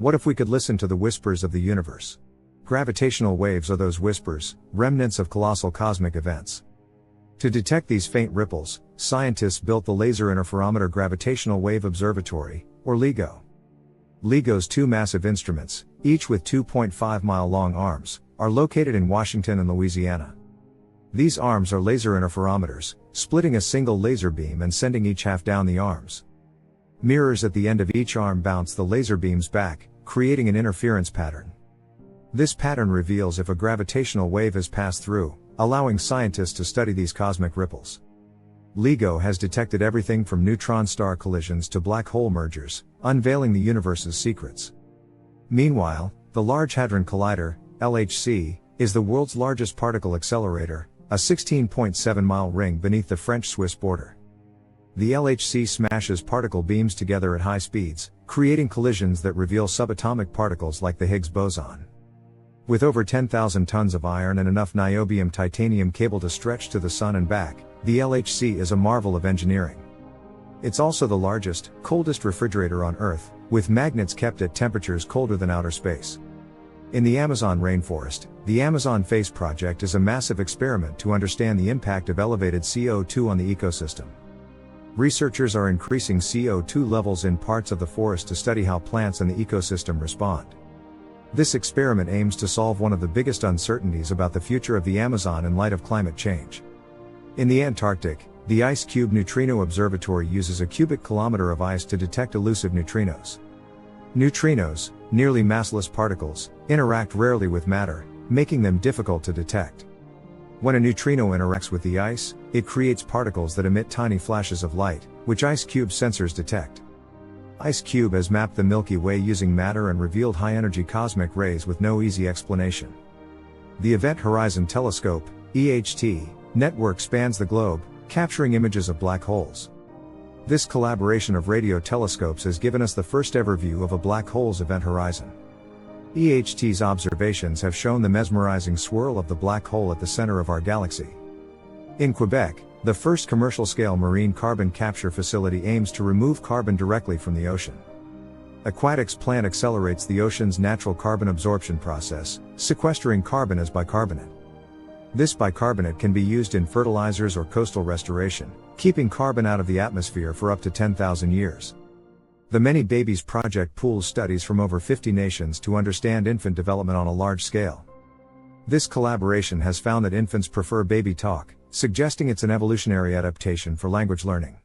What if we could listen to the whispers of the universe? Gravitational waves are those whispers, remnants of colossal cosmic events. To detect these faint ripples, scientists built the Laser Interferometer Gravitational Wave Observatory, or LIGO. LIGO's two massive instruments, each with 2.5-mile-long arms, are located in Washington and Louisiana. These arms are laser interferometers, splitting a single laser beam and sending each half down the arms. Mirrors at the end of each arm bounce the laser beams back, creating an interference pattern. This pattern reveals if a gravitational wave has passed through, allowing scientists to study these cosmic ripples. LIGO has detected everything from neutron star collisions to black hole mergers, unveiling the universe's secrets. Meanwhile, the Large Hadron Collider, LHC, is the world's largest particle accelerator, a 16.7-mile ring beneath the French-Swiss border. The LHC smashes particle beams together at high speeds, creating collisions that reveal subatomic particles like the Higgs boson. With over 10,000 tons of iron and enough niobium titanium cable to stretch to the sun and back, the LHC is a marvel of engineering. It's also the largest, coldest refrigerator on Earth, with magnets kept at temperatures colder than outer space. In the Amazon rainforest, the Amazon FACE project is a massive experiment to understand the impact of elevated CO2 on the ecosystem. Researchers are increasing CO2 levels in parts of the forest to study how plants and the ecosystem respond. This experiment aims to solve one of the biggest uncertainties about the future of the Amazon in light of climate change. In the Antarctic, the IceCube Neutrino Observatory uses a cubic kilometer of ice to detect elusive neutrinos. Neutrinos, nearly massless particles, interact rarely with matter, making them difficult to detect. When a neutrino interacts with the ice, it creates particles that emit tiny flashes of light, which IceCube sensors detect. IceCube has mapped the Milky Way using matter and revealed high-energy cosmic rays with no easy explanation. The Event Horizon Telescope, EHT, network spans the globe, capturing images of black holes. This collaboration of radio telescopes has given us the first-ever view of a black hole's event horizon. EHT's observations have shown the mesmerizing swirl of the black hole at the center of our galaxy. In Quebec, the first commercial-scale marine carbon capture facility aims to remove carbon directly from the ocean. Aquatic's plant accelerates the ocean's natural carbon absorption process, sequestering carbon as bicarbonate. This bicarbonate can be used in fertilizers or coastal restoration, keeping carbon out of the atmosphere for up to 10,000 years. The Many Babies Project pools studies from over 50 nations to understand infant development on a large scale. This collaboration has found that infants prefer baby talk, suggesting it's an evolutionary adaptation for language learning.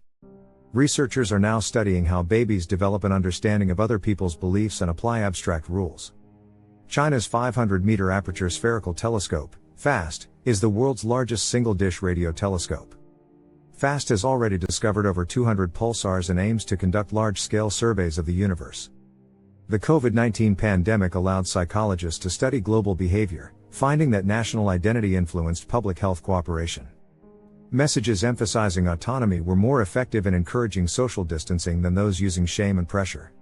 Researchers are now studying how babies develop an understanding of other people's beliefs and apply abstract rules. China's 500-meter aperture spherical telescope, FAST, is the world's largest single-dish radio telescope. FAST has already discovered over 200 pulsars and aims to conduct large-scale surveys of the universe. The COVID-19 pandemic allowed psychologists to study global behavior, finding that national identity influenced public health cooperation. Messages emphasizing autonomy were more effective in encouraging social distancing than those using shame and pressure.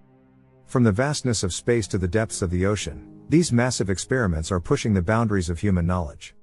From the vastness of space to the depths of the ocean, these massive experiments are pushing the boundaries of human knowledge.